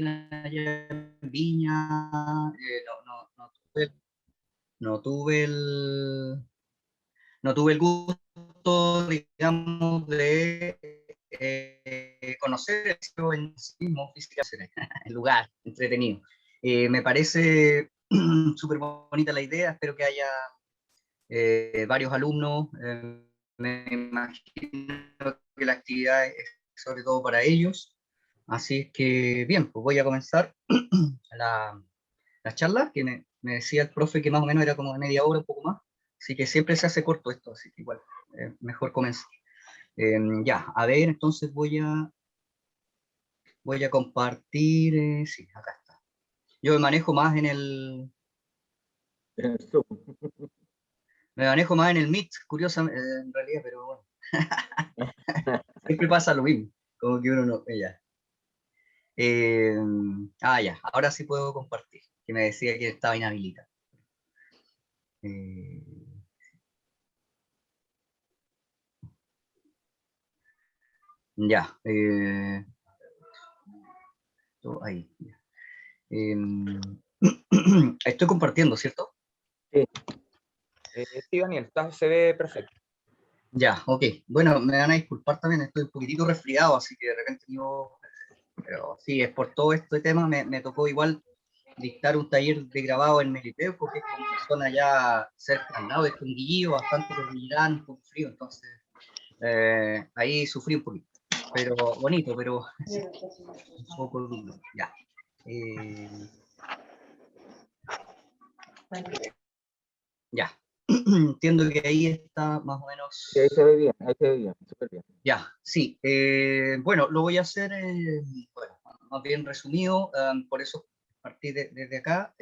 allá en Viña, no tuve no tuve el gusto, digamos, de conocer el sitio en sí mismo, físicamente, el lugar, entretenido. Me parece súper bonita la idea, espero que haya varios alumnos, me imagino que la actividad es sobre todo para ellos, así es que bien, pues voy a comenzar la, la charla, que me decía el profe que más o menos era como de media hora, un poco más, así que siempre se hace corto esto, así que igual, mejor comenzar. Ya, a ver, entonces voy a compartir, sí, acá está. Yo me manejo más en me manejo más en el Meet, curiosamente, en realidad, pero bueno, siempre pasa lo mismo, como que uno no, ya. Ya, ahora sí puedo compartir, que me decía que estaba inhabilitado. Eh, ya, ahí. Ya. Estoy compartiendo, ¿cierto? Sí, sí, Daniel, se ve perfecto. Ya, ok. Bueno, me van a disculpar también, estoy un poquitito resfriado, así que de repente yo... Pero sí, es por todo este tema, me tocó igual dictar un taller de grabado en Melipeo, porque es como una zona ya cerca al lado de Conguillío, bastante cordillerano, un poco frío, entonces ahí sufrí un poquito. Pero bonito, pero un poco duro. Ya. Ya. Entiendo que ahí está más o Sí, ahí menos... se ve bien, súper bien. Ya, sí. Bueno, lo voy a hacer, bueno, más bien resumido, por eso partí desde acá.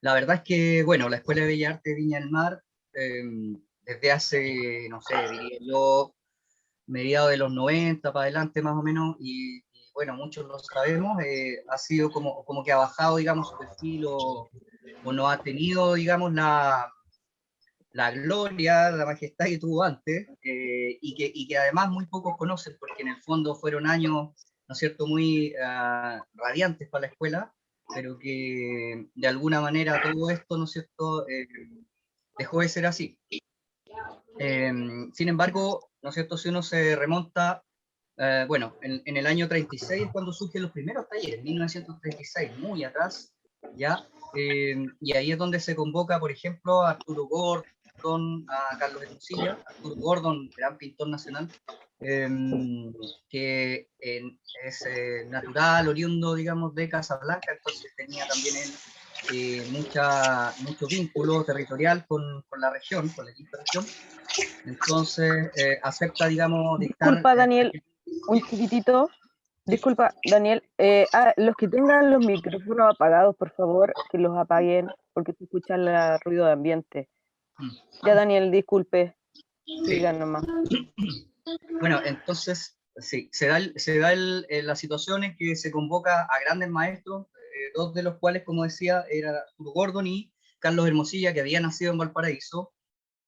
La verdad es que, bueno, la Escuela de Bellas Artes de Viña del Mar, desde hace, no sé, diría yo, mediados de los 90 para adelante más o menos, y bueno, muchos lo sabemos, ha sido como que ha bajado, digamos, su perfil o no ha tenido, digamos, la gloria, la majestad que tuvo antes, y que además muy pocos conocen, porque en el fondo fueron años, ¿no es cierto?, muy radiantes para la escuela, pero que de alguna manera todo esto, ¿no es cierto?, dejó de ser así. Sin embargo, ¿no es cierto?, si uno se remonta, bueno, en el año 36 es cuando surgen los primeros talleres, 1936, muy atrás, ¿ya? Y ahí es donde se convoca, por ejemplo, a Arturo Gordon, a Carlos Hermosilla, Arturo Gordon, gran pintor nacional, eh, que es natural, oriundo, digamos, de Casablanca, entonces tenía también él mucho vínculo territorial con la región, con la quinta región, entonces acepta, digamos, dictar... Disculpa, Daniel, un chiquitito. Disculpa, Daniel. Los que tengan los micrófonos apagados, por favor, que los apaguen, porque se escucha el ruido de ambiente. Ya, Daniel, disculpe. Sí. Sigan nomás. Bueno, entonces, sí, la situación en que se convoca a grandes maestros, dos de los cuales, como decía, era Arturo Gordon y Carlos Hermosilla, que había nacido en Valparaíso,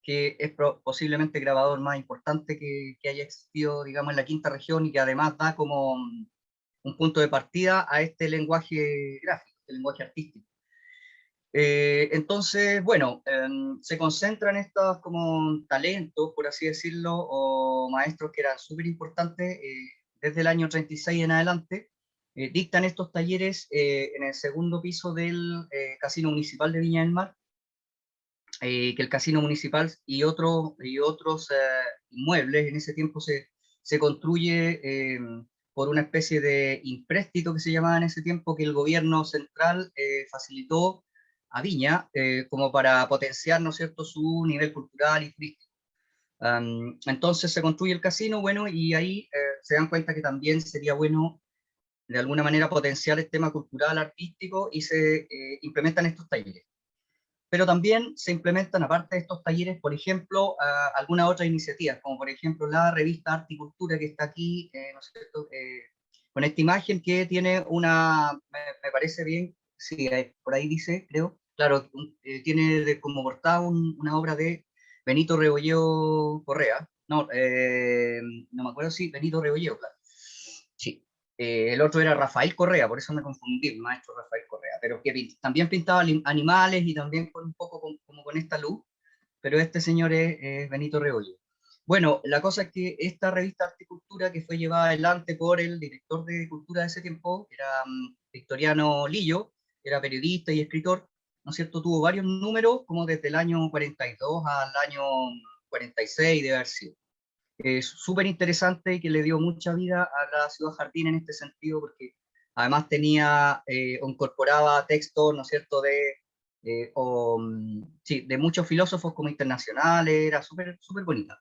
que es posiblemente el grabador más importante que haya existido, digamos, en la quinta región, y que además da como un punto de partida a este lenguaje gráfico, este lenguaje artístico. Entonces, bueno, se concentran estos como talentos, por así decirlo, o maestros que eran súper importantes desde el año 36 en adelante, dictan estos talleres en el segundo piso del Casino Municipal de Viña del Mar, que el Casino Municipal y otros inmuebles en ese tiempo se construye por una especie de empréstito que se llamaba en ese tiempo, que el gobierno central facilitó a Viña como para potenciar, ¿no es cierto?, su nivel cultural y turístico. Entonces se construye el casino, bueno, y ahí se dan cuenta que también sería bueno de alguna manera potenciar el tema cultural, artístico, y se implementan estos talleres. Pero también se implementan, aparte de estos talleres, por ejemplo, algunas otras iniciativas, como por ejemplo la revista Arte y Cultura, que está aquí, ¿no es cierto?, con esta imagen que tiene me parece bien, sí, por ahí dice, creo, claro, tiene como portada una obra de Benito Rebolledo Correa, no me acuerdo si Benito Rebolledo, claro, sí. El otro era Rafael Correa, por eso me confundí, el maestro Rafael Correa, pero que también pintaba animales y también con un poco como con esta luz, pero este señor es Benito Rebollo. Bueno, la cosa es que esta revista Arte y Cultura, que fue llevada adelante por el director de cultura de ese tiempo, era Victoriano Lillo, era periodista y escritor, ¿no es cierto? Tuvo varios números, como desde el año 42 al año 46 de haber sido. Es súper interesante y que le dio mucha vida a la Ciudad Jardín en este sentido, porque además tenía o incorporaba textos, ¿no es cierto?, sí, de muchos filósofos como internacionales, era súper súper bonita.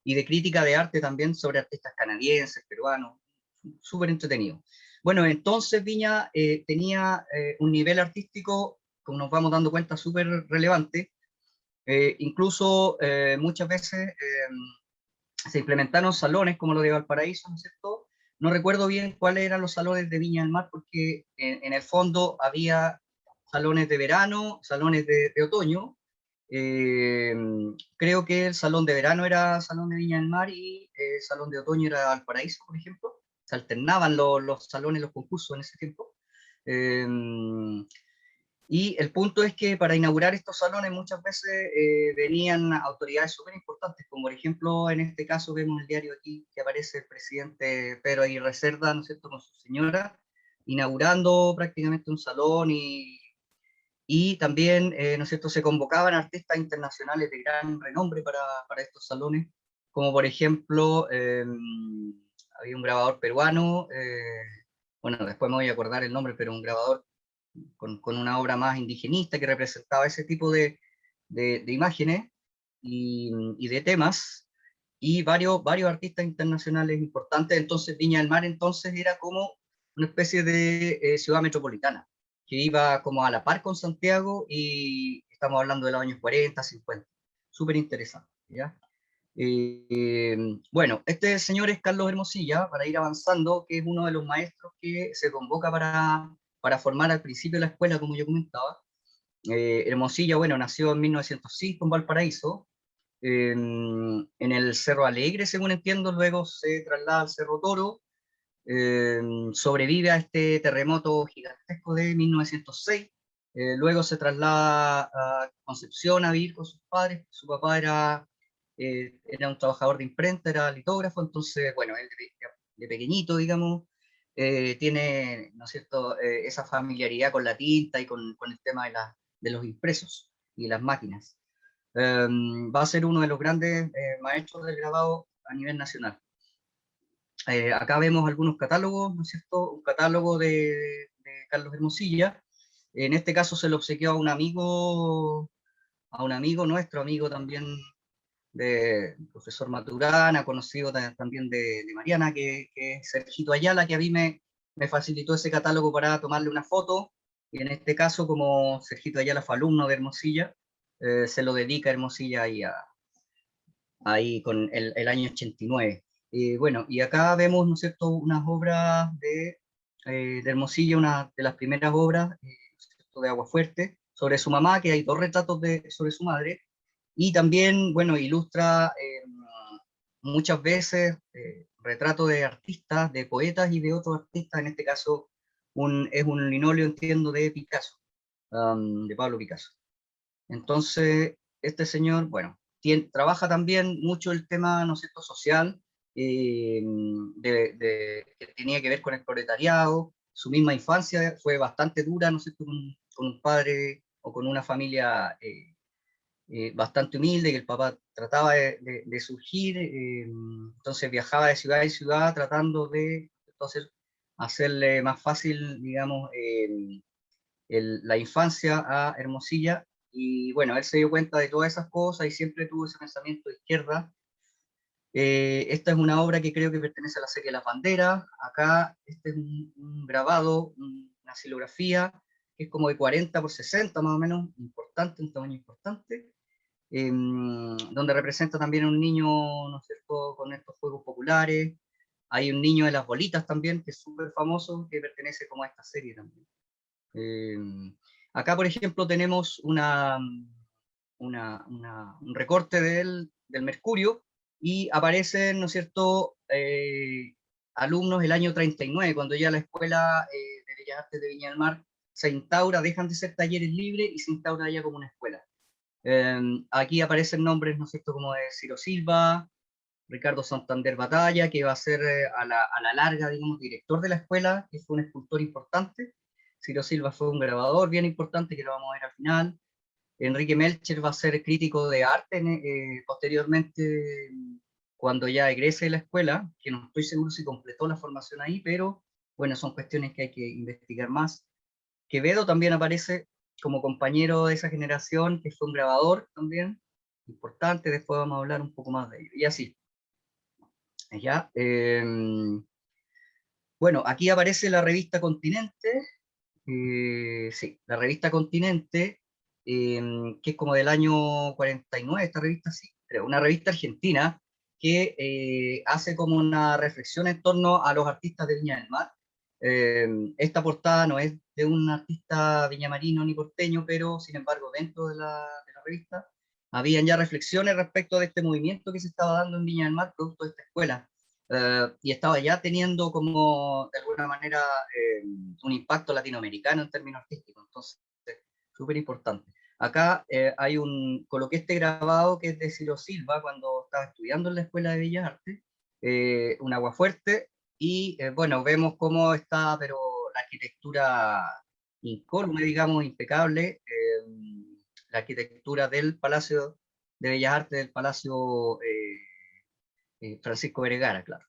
Y de crítica de arte también sobre artistas canadienses, peruanos, súper entretenido. Bueno, entonces Viña tenía un nivel artístico, como nos vamos dando cuenta, súper relevante. Incluso muchas veces se implementaron salones como lo de Valparaíso, ¿no es cierto? No recuerdo bien cuáles eran los salones de Viña del Mar, porque en el fondo había salones de verano, salones de otoño. Eh, Creo que el salón de verano era Salón de Viña del Mar y el salón de otoño era Valparaíso, por ejemplo. Se alternaban los salones, los concursos en ese tiempo. Eh, y el punto es que para inaugurar estos salones muchas veces venían autoridades súper importantes, como por ejemplo en este caso vemos en el diario aquí que aparece el presidente Pedro Aguirre Cerda, ¿no es cierto?, con su señora, inaugurando prácticamente un salón y también, ¿no es cierto?, se convocaban artistas internacionales de gran renombre para estos salones, como por ejemplo había un grabador peruano, bueno, después me voy a acordar el nombre, pero un grabador con una obra más indigenista que representaba ese tipo de imágenes y de temas, y varios artistas internacionales importantes. Entonces Viña del Mar entonces era como una especie de ciudad metropolitana, que iba como a la par con Santiago, y estamos hablando de los años 40, 50. Súper interesante, ¿ya? Bueno, este señor es Carlos Hermosilla, para ir avanzando, que es uno de los maestros que se convoca para formar al principio de la escuela, como yo comentaba. Hermosilla, bueno, nació en 1905 en Valparaíso, en el Cerro Alegre, según entiendo, luego se traslada al Cerro Toro, sobrevive a este terremoto gigantesco de 1906, luego se traslada a Concepción a vivir con sus padres. Su papá era un trabajador de imprenta, era litógrafo, entonces, bueno, él de pequeñito, digamos, tiene, ¿no es cierto?, esa familiaridad con la tinta y con el tema de los impresos y las máquinas. Va a ser uno de los grandes maestros del grabado a nivel nacional. Acá vemos algunos catálogos, ¿no es cierto? Un catálogo de Carlos Hermosilla. En este caso se lo obsequió a un amigo nuestro, amigo también de profesor Maturana, conocido también de Mariana, que es Sergito Ayala, que a mí me facilitó ese catálogo para tomarle una foto, y en este caso, como Sergito Ayala fue alumno de Hermosilla, se lo dedica a Hermosilla ahí con el año 89. Bueno, y acá vemos, ¿no es cierto?, unas obras de Hermosilla, una de las primeras obras, de Aguafuerte, sobre su mamá, que hay dos retratos sobre su madre, y también, bueno, ilustra muchas veces retratos de artistas, de poetas y de otros artistas. En este caso es un linóleo, entiendo, de Picasso, de Pablo Picasso. Entonces, este señor, bueno, trabaja también mucho el tema, ¿no es cierto?, social, que tenía que ver con el proletariado. Su misma infancia fue bastante dura, ¿no es cierto?, con un padre o con una familia bastante humilde, que el papá trataba de surgir, entonces viajaba de ciudad en ciudad tratando de entonces hacerle más fácil, digamos, la infancia a Hermosilla. Y bueno, él se dio cuenta de todas esas cosas y siempre tuvo ese pensamiento de izquierda. Esta es una obra que creo que pertenece a la serie Las Banderas. Acá este es un grabado, una silografía, que es como de 40 por 60 más o menos, importante, un tamaño importante, donde representa también a un niño, ¿no es cierto?, con estos juegos populares. Hay un niño de las bolitas también, que es súper famoso, que pertenece como a esta serie también. Acá, por ejemplo, tenemos un recorte del Mercurio, y aparecen, ¿no es cierto?, alumnos el año 39, cuando ya la Escuela de Bellas Artes de Viña del Mar se instaura, dejan de ser talleres libres y se instaura ya como una escuela. Aquí aparecen nombres, ¿no es cierto?, como de Ciro Silva, Ricardo Santander Batalla, que va a ser a la larga, digamos, director de la escuela, que fue un escultor importante. Ciro Silva fue un grabador bien importante, que lo vamos a ver al final. Enrique Melcher va a ser crítico de arte posteriormente, cuando ya egrese de la escuela, que no estoy seguro si completó la formación ahí, pero bueno, son cuestiones que hay que investigar más. Quevedo también aparece como compañero de esa generación, que fue un grabador también, importante, después vamos a hablar un poco más de ello. Y así. Ya, bueno, aquí aparece la revista Continente, sí, la revista Continente, que es como del año 49, esta revista, sí, creo, una revista argentina que hace como una reflexión en torno a los artistas de Viña del Mar. Esta portada no es de un artista viñamarino ni porteño, pero sin embargo dentro de la revista habían ya reflexiones respecto de este movimiento que se estaba dando en Viña del Mar, producto de esta escuela. Y estaba ya teniendo como, de alguna manera, un impacto latinoamericano en términos artísticos, entonces, súper importante. Acá coloqué este grabado que es de Ciro Silva, cuando estaba estudiando en la Escuela de Bellas Artes, un aguafuerte, y bueno, vemos cómo está, pero la arquitectura incólume, digamos, impecable, la arquitectura del Palacio de Bellas Artes, del Palacio Francisco Vergara, claro.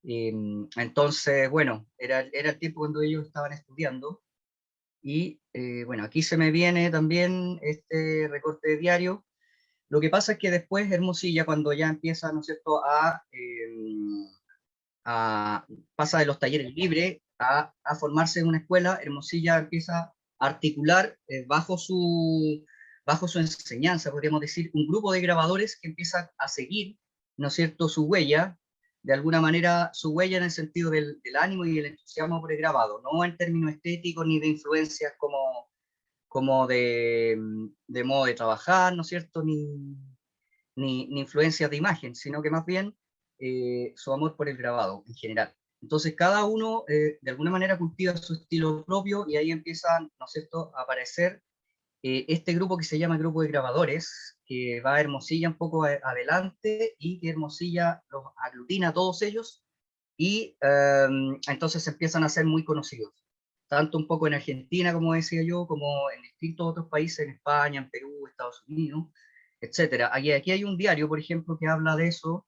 Entonces, bueno, era el tiempo cuando ellos estaban estudiando, y bueno, aquí se me viene también este recorte de diario. Lo que pasa es que después Hermosilla, cuando ya empieza, ¿no es cierto?, pasa de los talleres libres a formarse en una escuela, Hermosilla empieza a articular bajo su enseñanza, podríamos decir, un grupo de grabadores que empieza a seguir, ¿no es cierto?, su huella, de alguna manera su huella en el sentido del ánimo y el entusiasmo por el grabado, no en términos estéticos ni de influencias como de modo de trabajar, ¿no es cierto?, ni influencias de imagen, sino que más bien su amor por el grabado en general. Entonces cada uno de alguna manera cultiva su estilo propio, y ahí empiezan, ¿no es cierto?, a aparecer este grupo que se llama Grupo de Grabadores, que va a Hermosilla un poco adelante, y que Hermosilla los aglutina a todos ellos, y entonces empiezan a ser muy conocidos, tanto un poco en Argentina, como decía yo, como en distintos otros países, en España, en Perú, Estados Unidos, etcétera. Aquí hay un diario, por ejemplo, que habla de eso,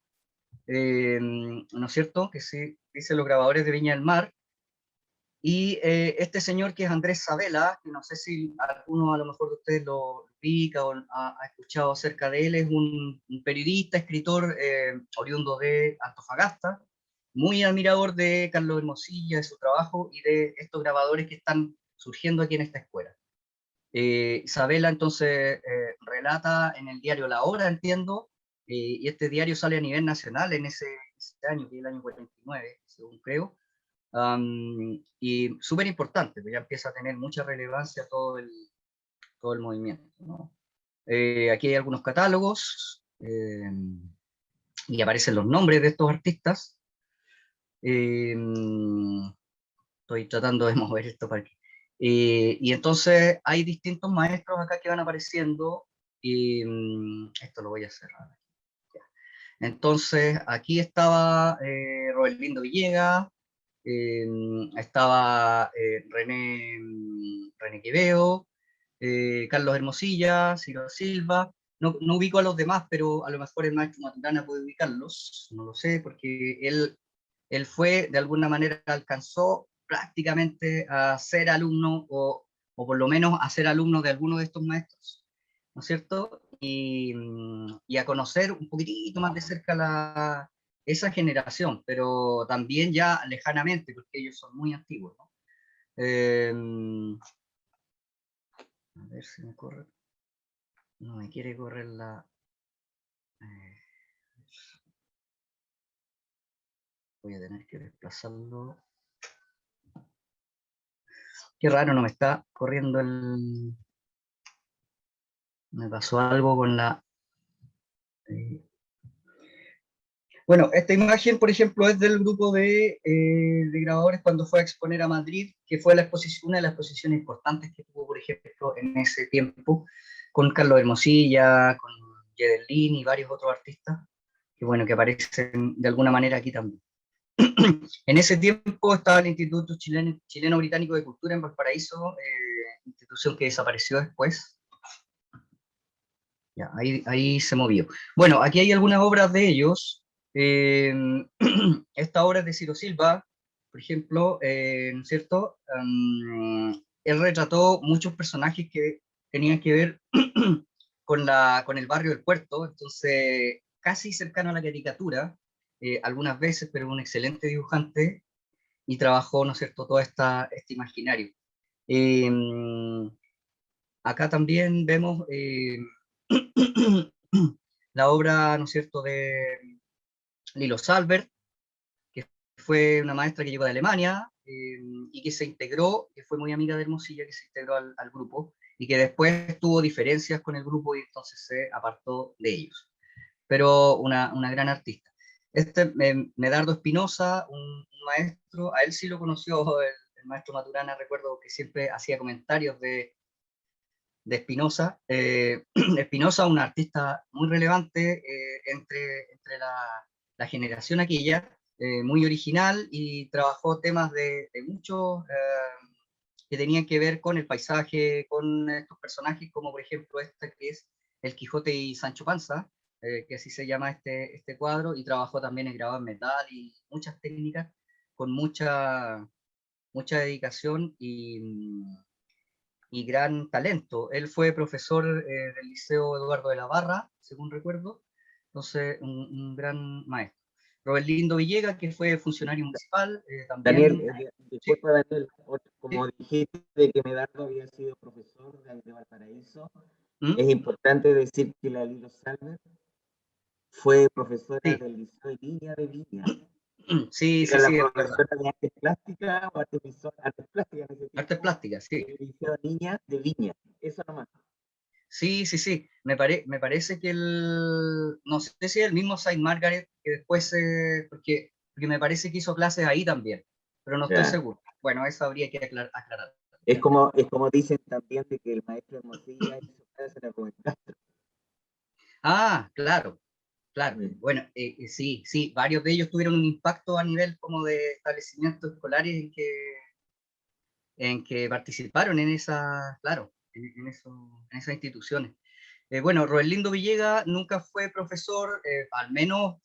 ¿no es cierto?, que se dice Los Grabadores de Viña del Mar, y este señor, que es Andrés Sabela, que no sé si alguno a lo mejor de ustedes lo ubica o ha escuchado acerca de él, es un periodista, escritor oriundo de Antofagasta, muy admirador de Carlos Hermosilla, de su trabajo y de estos grabadores que están surgiendo aquí en esta escuela. Sabela entonces relata en el diario La Hora, entiendo, y este diario sale a nivel nacional en ese año, que es el año 49, según creo. Y súper importante, pues ya empieza a tener mucha relevancia todo el movimiento, ¿no? Aquí hay algunos catálogos, y aparecen los nombres de estos artistas. Estoy tratando de mover esto para que... y entonces hay distintos maestros acá que van apareciendo, y esto lo voy a cerrar. Entonces aquí estaba Roberlindo Villegas, estaba René Quevedo, Carlos Hermosilla, Ciro Silva. No ubico a los demás, pero a lo mejor el maestro Maturana puede ubicarlos, no lo sé, porque él fue, de alguna manera, alcanzó prácticamente a ser alumno, o por lo menos a ser alumno de alguno de estos maestros, ¿no es cierto? Y a conocer un poquitito más de cerca esa generación, pero también ya lejanamente, porque ellos son muy antiguos, ¿no? A ver si me corre. No me quiere correr voy a tener que desplazarlo. Qué raro, no me está corriendo me pasó algo con la... Bueno, esta imagen, por ejemplo, es del grupo de grabadores cuando fue a exponer a Madrid, que fue la exposición, una de las exposiciones importantes que tuvo, por ejemplo, en ese tiempo, con Carlos Hermosilla, con Yedelín y varios otros artistas, que bueno, que aparecen de alguna manera aquí también. En ese tiempo estaba el Instituto Chileno Británico de Cultura en Valparaíso, institución que desapareció después. Ya, ahí se movió. Bueno, aquí hay algunas obras de ellos. Esta obra es de Ciro Silva, por ejemplo, ¿no es cierto? Él retrató muchos personajes que tenían que ver con el barrio del Puerto, entonces casi cercano a la caricatura, algunas veces, pero un excelente dibujante, y trabajó, ¿no es cierto?, todo este imaginario. Eh, Acá también vemos la obra, ¿no es cierto?, de Lilo Salbert, que fue una maestra que llegó de Alemania y que se integró, que fue muy amiga de Hermosilla, que se integró al grupo y que después tuvo diferencias con el grupo y entonces se apartó de ellos. Pero una gran artista. Medardo Espinosa, un maestro, a él sí lo conoció el maestro Maturana, recuerdo que siempre hacía comentarios de Espinosa. Espinosa, un artista muy relevante entre la generación aquella, muy original y trabajó temas de muchos que tenían que ver con el paisaje, con estos personajes, como por ejemplo esta que es El Quijote y Sancho Panza, que así se llama este cuadro, y trabajó también en grabado en metal y muchas técnicas con mucha dedicación y gran talento. Él fue profesor del Liceo Eduardo de la Barra, según recuerdo, entonces un gran maestro. Robert Lindo Villegas, que fue funcionario municipal, también... Daniel, Sí. disculpa Daniel, como dijiste de que Medardo había sido profesor de Valparaíso, ¿Mm? es importante decir que la Lilo Salver fue profesora Sí. del Liceo de Viña de Viña. Sí, Era sí, la sí, es verdad. profesora de artes plásticas o artes plásticas en ese Artes tiempo, plásticas, sí. del Liceo Niña de Viña. Eso nomás. Sí, sí, sí. Me parece que no sé si es el mismo Saint Margaret, que después, porque me parece que hizo clases ahí también, pero no estoy Ya. seguro. Bueno, eso habría que aclarar. Es como dicen también de que el maestro Hermosilla hizo clases en la Joven Castro. Ah, claro, claro. Bueno, sí, sí, varios de ellos tuvieron un impacto a nivel como de establecimientos escolares en que participaron en esa, claro, en esas instituciones. Bueno, Roelindo Villegas nunca fue profesor, al menos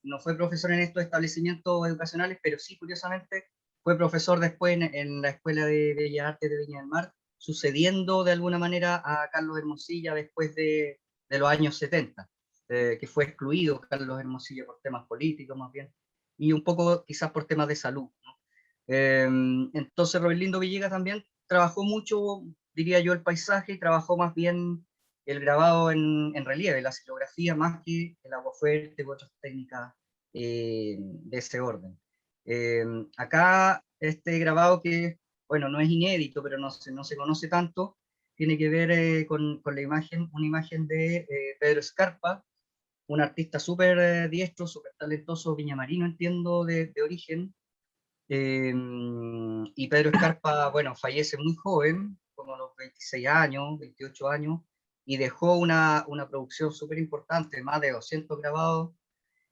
no fue profesor en estos establecimientos educacionales, pero sí, curiosamente, fue profesor después en la Escuela de Bellas Artes de Viña del Mar, sucediendo de alguna manera a Carlos Hermosilla después de los años 70, que fue excluido Carlos Hermosilla por temas políticos más bien, y un poco quizás por temas de salud, ¿no? Entonces Roelindo Villegas también trabajó mucho, diría yo, el paisaje y trabajó más bien el grabado en relieve, la silografía, más que el aguafuerte u otras técnicas de ese orden. Acá este grabado que, bueno, no es inédito, pero no se conoce tanto, tiene que ver con la imagen, una imagen de Pedro Scarpa, un artista súper diestro, súper talentoso, viñamarino, entiendo, de origen, y Pedro Escarpa, bueno, fallece muy joven, como a los 26 años, 28 años, y dejó una producción súper importante, más de 200 grabados,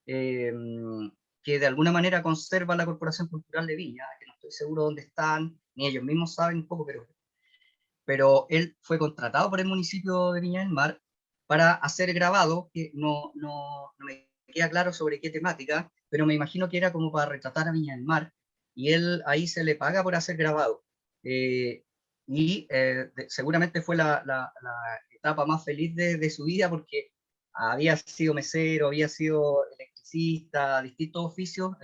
eh, que de alguna manera conserva la Corporación Cultural de Viña, que no estoy seguro dónde están, ni ellos mismos saben un poco, pero él fue contratado por el municipio de Viña del Mar para hacer grabados, que no me queda claro sobre qué temática, pero me imagino que era como para retratar a Viña del Mar, y él ahí se le paga por hacer grabado. Seguramente fue la etapa más feliz de su vida, porque había sido mesero, había sido electricista, distintos oficios,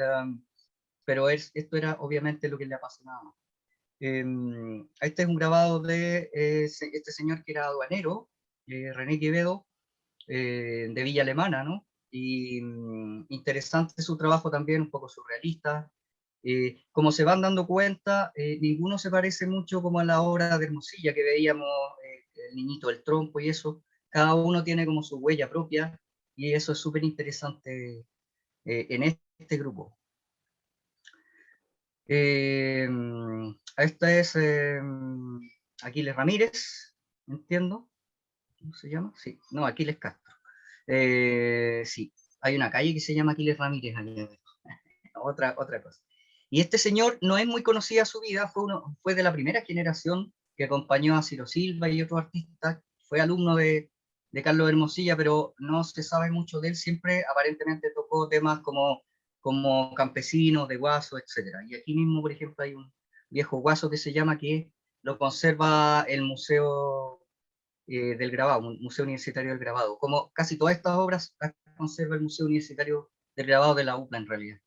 pero esto era obviamente lo que le apasionaba más. Este es un grabado de este señor que era aduanero, René Quevedo, de Villa Alemana, ¿no? Y interesante su trabajo también, un poco surrealista. Como se van dando cuenta, ninguno se parece mucho como a la obra de Hermosilla que veíamos, el niñito del trompo y eso. Cada uno tiene como su huella propia y eso es súper interesante en este grupo. Esta es Aquiles Ramírez, entiendo. ¿Cómo se llama? Sí, no, Aquiles Castro. Sí, hay una calle que se llama Aquiles Ramírez. Otra cosa. Y este señor no es muy conocida su vida, fue de la primera generación que acompañó a Ciro Silva y otros artistas, fue alumno de Carlos Hermosilla, pero no se sabe mucho de él, siempre aparentemente tocó temas como campesinos, de guaso, etc. Y aquí mismo, por ejemplo, hay un viejo guaso que se llama, que lo conserva el Museo del Grabado, Museo Universitario del Grabado. Como casi todas estas obras las conserva el Museo Universitario del Grabado de la UPLA en realidad.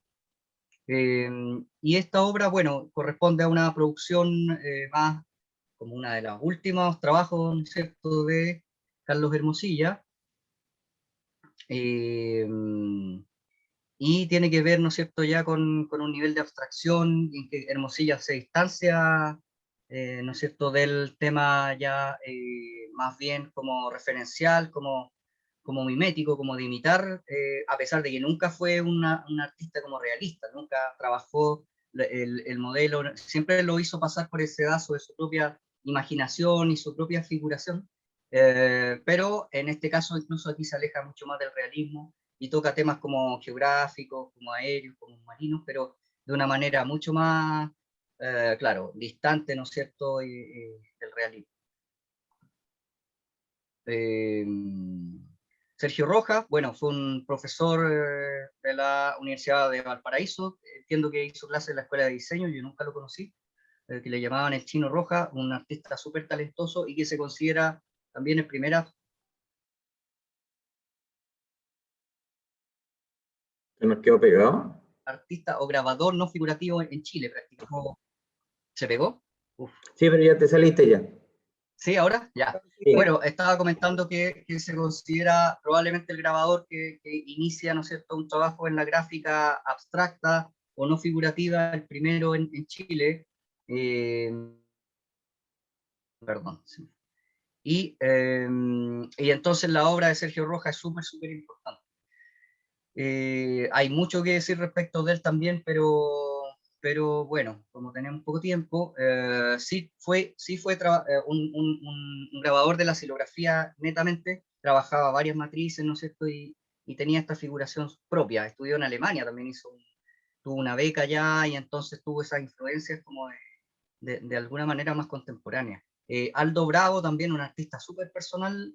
Y esta obra, bueno, corresponde a una producción más como una de los últimos trabajos, ¿no es cierto?, de Carlos Hermosilla, y tiene que ver, ¿no es cierto?, ya con un nivel de abstracción en que Hermosilla se distancia, ¿no es cierto?, del tema ya más bien como referencial, como mimético, como de imitar, a pesar de que nunca fue un artista como realista, nunca trabajó el modelo, siempre lo hizo pasar por ese sedazo de su propia imaginación y su propia figuración, pero en este caso incluso aquí se aleja mucho más del realismo y toca temas como geográficos, como aéreos, como marinos, pero de una manera mucho más, claro, distante, ¿no es cierto?, del realismo. Sergio Rojas, bueno, fue un profesor de la Universidad de Valparaíso, entiendo que hizo clases en la Escuela de Diseño, yo nunca lo conocí, que le llamaban el Chino Rojas, un artista súper talentoso y que se considera también el primera... ¿Se nos quedó pegado? Artista o grabador no figurativo en Chile, practicó. ¿Se pegó? Uf. Sí, pero ya te saliste ya. Sí, ahora ya. Sí. Bueno, estaba comentando que se considera probablemente el grabador que inicia, ¿no es cierto?, un trabajo en la gráfica abstracta o no figurativa, el primero en Chile. Perdón. Sí. Y entonces la obra de Sergio Rojas es súper importante. Hay mucho que decir respecto de él también, pero bueno, como tenemos poco tiempo, sí fue un grabador de la xilografía netamente, trabajaba varias matrices, ¿no es cierto? Y tenía esta figuración propia, estudió en Alemania, también tuvo una beca allá y entonces tuvo esas influencias como de alguna manera más contemporánea. Aldo Bravo también, un artista súper personal,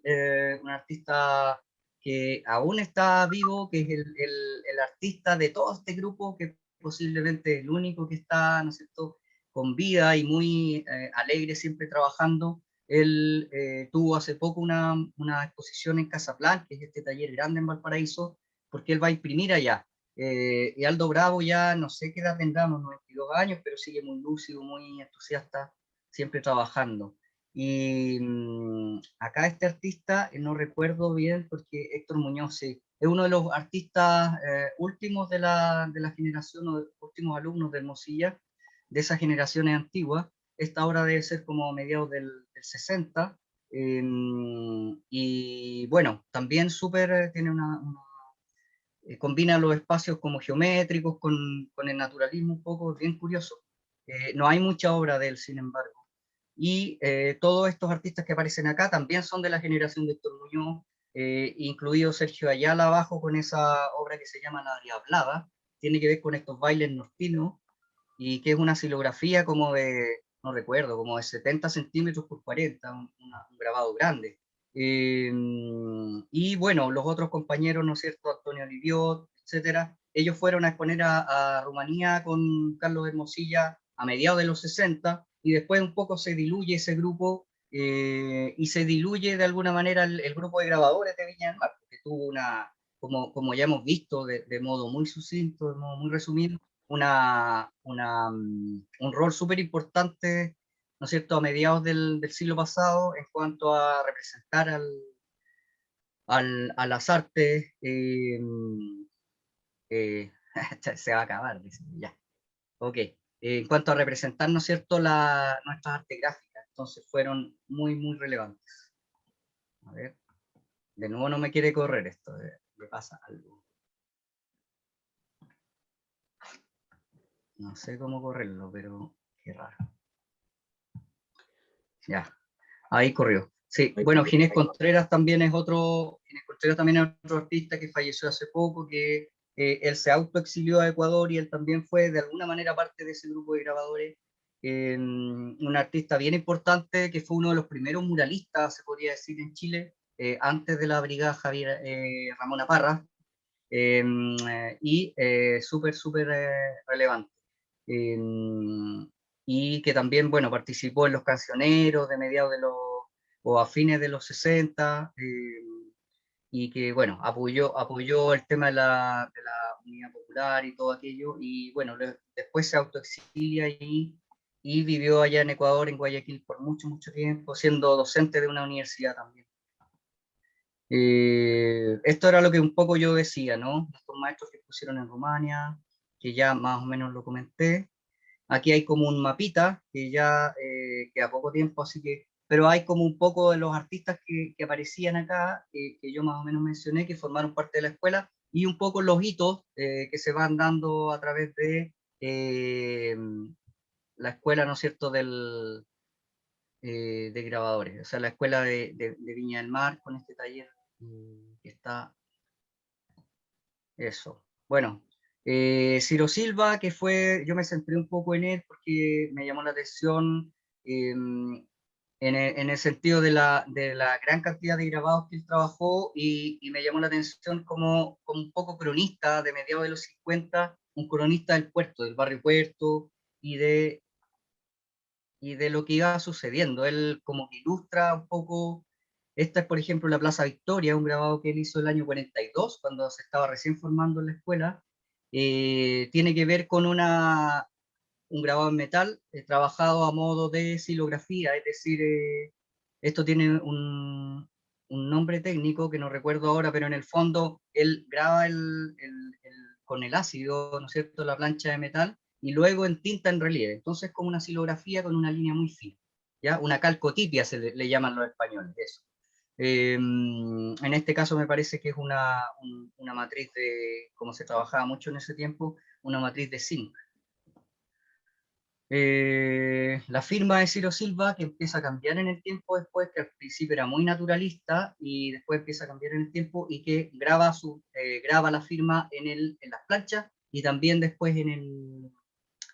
un artista que aún está vivo, que es el artista de todo este grupo, que posiblemente es el único que está, ¿no es cierto?, con vida y muy alegre, siempre trabajando. Él tuvo hace poco una exposición en Casaplan, que es este taller grande en Valparaíso, porque él va a imprimir allá. Y Aldo Bravo ya no sé qué edad tendrá, unos 92 años, pero sigue muy lúcido, muy entusiasta, siempre trabajando. Y acá este artista, no recuerdo bien, porque Héctor Muñoz sí, es uno de los artistas últimos de la generación, o últimos alumnos de Hermosilla, de esas generaciones antiguas. Esta obra debe ser como mediados del 60. Y bueno, también súper, tiene combina los espacios como geométricos con el naturalismo un poco, bien curioso. No hay mucha obra de él, sin embargo. Y todos estos artistas que aparecen acá también son de la generación de Héctor Muñoz, incluido Sergio Ayala abajo con esa obra que se llama La Diablada, tiene que ver con estos bailes nortinos, y que es una xilografía como no recuerdo, como de 70 centímetros por 40, un grabado grande. Y bueno, los otros compañeros, ¿no es cierto?, Antonio Liviot, etcétera, ellos fueron a exponer a Rumanía con Carlos Hermosilla a mediados de los 60, y después un poco se diluye ese grupo, y se diluye de alguna manera el grupo de grabadores de Viña del Mar, porque tuvo como ya hemos visto de modo muy sucinto, de modo muy resumido, un rol súper importante, ¿no es cierto?, a mediados del siglo pasado en cuanto a representar a las artes. Se va a acabar, dice, ya. Ok. En cuanto a representar, ¿no es cierto?, nuestras artes gráficas, entonces fueron muy relevantes. A ver, de nuevo no me quiere correr esto, le pasa algo. No sé cómo correrlo, pero qué raro. Ya, ahí corrió. Sí, bueno, Ginés Contreras también es otro artista que falleció hace poco, que él se autoexilió a Ecuador y él también fue de alguna manera parte de ese grupo de grabadores. Un artista bien importante que fue uno de los primeros muralistas, se podría decir, en Chile, antes de la brigada Javier Ramón Parra, y súper relevante. Y que también, bueno, participó en los cancioneros de mediados de los, o a fines de los 60, y que, bueno, apoyó el tema de la Unidad Popular y todo aquello, y bueno, después se autoexilia y vivió allá en Ecuador, en Guayaquil, por mucho tiempo, siendo docente de una universidad también. Esto era lo que un poco yo decía, ¿no? Estos maestros que pusieron en Rumania, que ya más o menos lo comenté. Aquí hay como un mapita que ya que a poco tiempo, así que, pero hay como un poco de los artistas que aparecían acá, que yo más o menos mencioné, que formaron parte de la escuela, y un poco los hitos que se van dando a través de la escuela, ¿no es cierto?, de grabadores, o sea, la escuela de Viña del Mar, con este taller que está, eso. Bueno, Ciro Silva, que fue, yo me centré un poco en él porque me llamó la atención en el sentido de la gran cantidad de grabados que él trabajó, y me llamó la atención como un poco cronista de mediados de los 50, un cronista del puerto, del barrio Puerto, y de lo que iba sucediendo. Él como que ilustra un poco, esta es por ejemplo la Plaza Victoria, un grabado que él hizo el año 42, cuando se estaba recién formando en la escuela. Tiene que ver con un grabado en metal, trabajado a modo de silografía, es decir, esto tiene un nombre técnico que no recuerdo ahora, pero en el fondo él graba con el ácido, ¿no es cierto?, la plancha de metal, y luego en tinta en relieve. Entonces, como una silografía con una línea muy fina, ¿ya? Una calcotipia le llaman los españoles, eso. En este caso me parece que es una matriz de, como se trabajaba mucho en ese tiempo, una matriz de zinc. La firma de Ciro Silva, que empieza a cambiar en el tiempo después, que al principio era muy naturalista y después empieza a cambiar en el tiempo, y que graba la firma en las planchas y también después en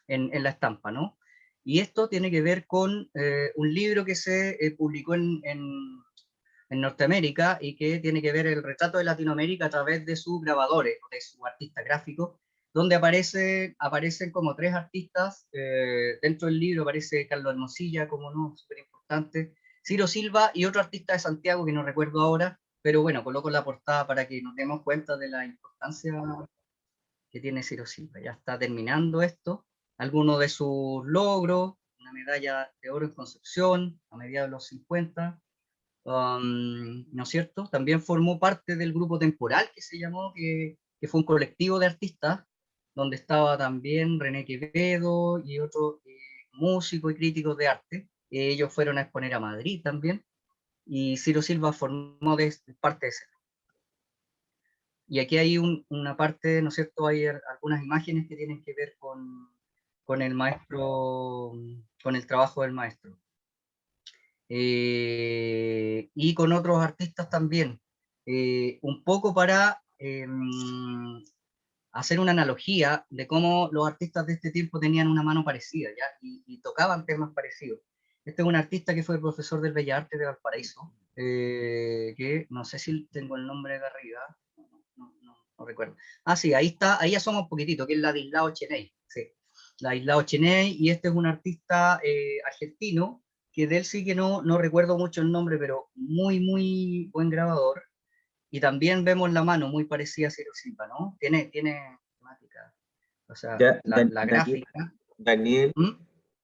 la estampa, ¿no? Y esto tiene que ver con un libro que se publicó en Norteamérica, y que tiene que ver el retrato de Latinoamérica a través de sus grabadores, de sus artistas gráficos, donde aparecen como tres artistas. Dentro del libro aparece Carlos Hermosilla, como no, súper importante, Ciro Silva y otro artista de Santiago que no recuerdo ahora, pero bueno, coloco la portada para que nos demos cuenta de la importancia que tiene Ciro Silva. Ya está terminando esto. Algunos de sus logros: una medalla de oro en Concepción a mediados de los 50, ¿no es cierto? También formó parte del grupo Temporal, que se llamó, que fue un colectivo de artistas, donde estaba también René Quevedo y otros músicos y críticos de arte. Ellos fueron a exponer a Madrid también, y Ciro Silva formó parte de ese. Y aquí hay una parte, ¿no es cierto? Hay algunas imágenes que tienen que ver con el maestro, con el trabajo del maestro. Y con otros artistas también, un poco para hacer una analogía de cómo los artistas de este tiempo tenían una mano parecida, ¿ya? Y tocaban temas parecidos. Este es un artista que fue profesor del Bellas Artes de Valparaíso, que no sé si tengo el nombre de arriba, no recuerdo. Ah, sí, ahí está, ahí ya somos un poquitito, que es Ladislao Cheney, sí. Ladislao Cheney, y este es un artista argentino, que de él sí que no recuerdo mucho el nombre, pero muy buen grabador. Y también vemos la mano muy parecida a Ciro Silva, ¿no? Tiene temática, o sea, Ya, la gráfica. Daniel, ¿Mm?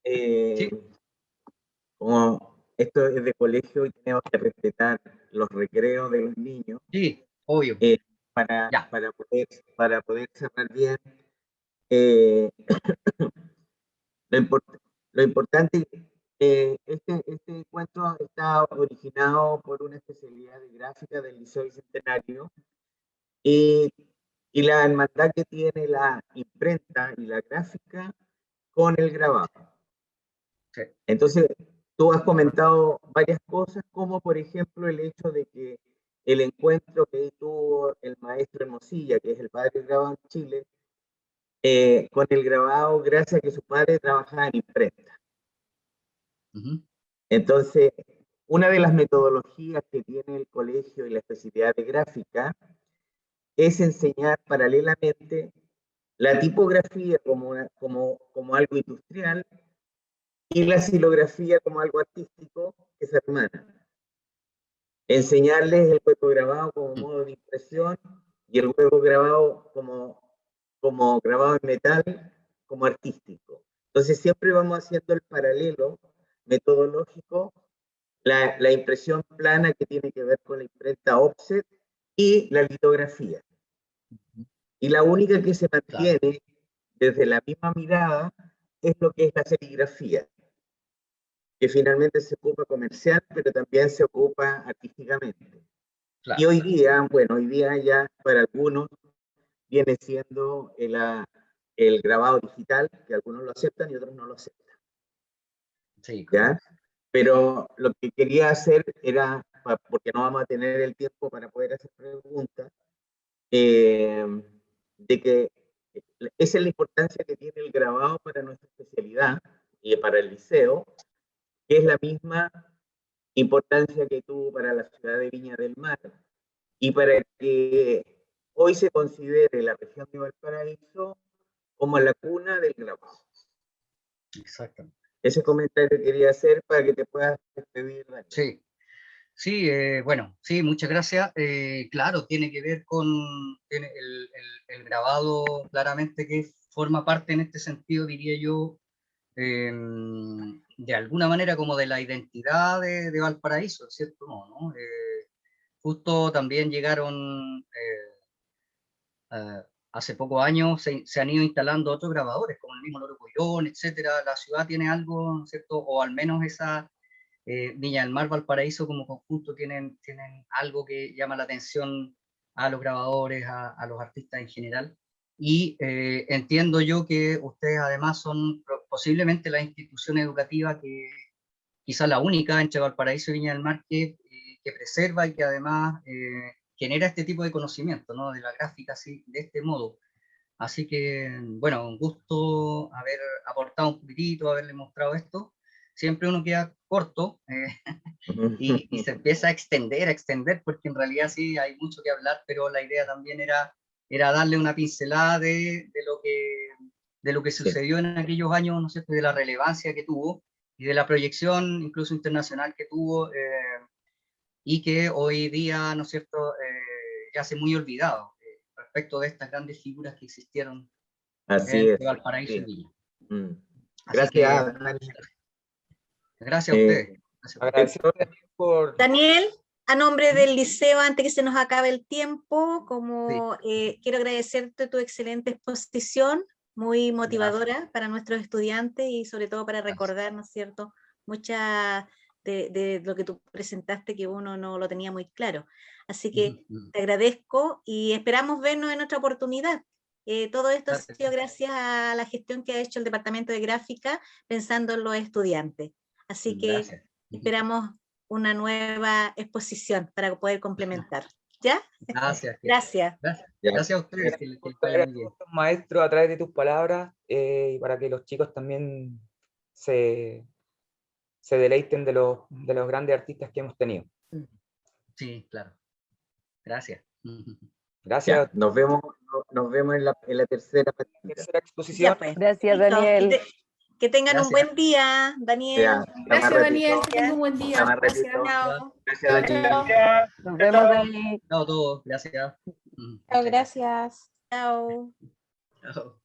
Sí, como esto es de colegio y tenemos que respetar los recreos de los niños, sí, obvio. Ya. para poder cerrar bien, eh, lo importante, este encuentro está originado por una especialidad de gráfica del Liceo Bicentenario, y la hermandad que tiene la imprenta y la gráfica con el grabado. Sí. Entonces, tú has comentado varias cosas, como por ejemplo el hecho de que el encuentro que tuvo el maestro Hermosilla, que es el padre del grabado en Chile, con el grabado gracias a que su padre trabajaba en imprenta. Entonces, una de las metodologías que tiene el colegio y la especialidad de gráfica es enseñar paralelamente la tipografía como algo industrial y la xilografía como algo artístico que se hermanan. Enseñarles el huevo grabado como modo de impresión y el huevo grabado como grabado en metal como artístico. Entonces siempre vamos haciendo el paralelo metodológico, la impresión plana que tiene que ver con la imprenta offset y la litografía. Y la única que se mantiene desde la misma mirada es lo que es la serigrafía, que finalmente se ocupa comercial, pero también se ocupa artísticamente. Claro. Y hoy día ya para algunos viene siendo el grabado digital, que algunos lo aceptan y otros no lo aceptan. Sí. ¿Ya? Pero lo que quería hacer era, porque no vamos a tener el tiempo para poder hacer preguntas, de que esa es la importancia que tiene el grabado para nuestra especialidad y para el liceo, que es la misma importancia que tuvo para la ciudad de Viña del Mar, y para que hoy se considere la región de Valparaíso como la cuna del grabado. Exactamente. Ese comentario quería hacer para que te puedas despedir, Daniel. Sí. Sí, bueno, sí, muchas gracias. Claro, tiene que ver con el grabado, claramente que forma parte en este sentido, diría yo, de alguna manera como de la identidad de Valparaíso, ¿cierto? ¿No? Justo también llegaron, hace pocos años se han ido instalando otros grabadores, como el mismo Loro Coyón, etcétera. La ciudad tiene algo, ¿no es cierto? O al menos esa... Viña del Mar, Valparaíso como conjunto tienen algo que llama la atención a los grabadores, a los artistas en general, y entiendo yo que ustedes además son posiblemente la institución educativa que quizá la única entre Valparaíso y Viña del Mar que preserva y que además genera este tipo de conocimiento, ¿no? De la gráfica así, de este modo. Así que, bueno, un gusto haber aportado un poquitito, haberle mostrado esto. Siempre uno queda corto y se empieza a extender, porque en realidad sí hay mucho que hablar, pero la idea también era darle una pincelada de lo que sucedió en aquellos años, ¿no es cierto?, de la relevancia que tuvo y de la proyección incluso internacional que tuvo y que hoy día, ¿no es cierto?, ya se muy olvidado respecto de estas grandes figuras que existieron en Valparaíso y Viña. Gracias, Daniel. Gracias a ustedes. Agradecido por... Daniel, a nombre del liceo, antes que se nos acabe el tiempo, quiero agradecerte tu excelente exposición, muy motivadora para nuestros estudiantes y sobre todo para recordar, ¿no es cierto?, mucha de lo que tú presentaste que uno no lo tenía muy claro. Así que te agradezco y esperamos vernos en otra oportunidad. Todo esto ha sido gracias a la gestión que ha hecho el Departamento de Gráfica pensando en los estudiantes. Así que esperamos una nueva exposición para poder complementar. ¿Ya? Gracias. Gracias. Gracias a ustedes. Maestro, a través de tus palabras y para que los chicos también se deleiten de los grandes artistas que hemos tenido. Sí, claro. Gracias. Gracias. Ya, nos vemos en la tercera exposición. Pues. Gracias, Daniel. Que tengan un buen día, Daniel. Ya, gracias, Daniel. Que tengan un buen día. Gracias, Daniel. Nos vemos, Dani. Chao a todos. Gracias. Chao, gracias. Chao. Chao.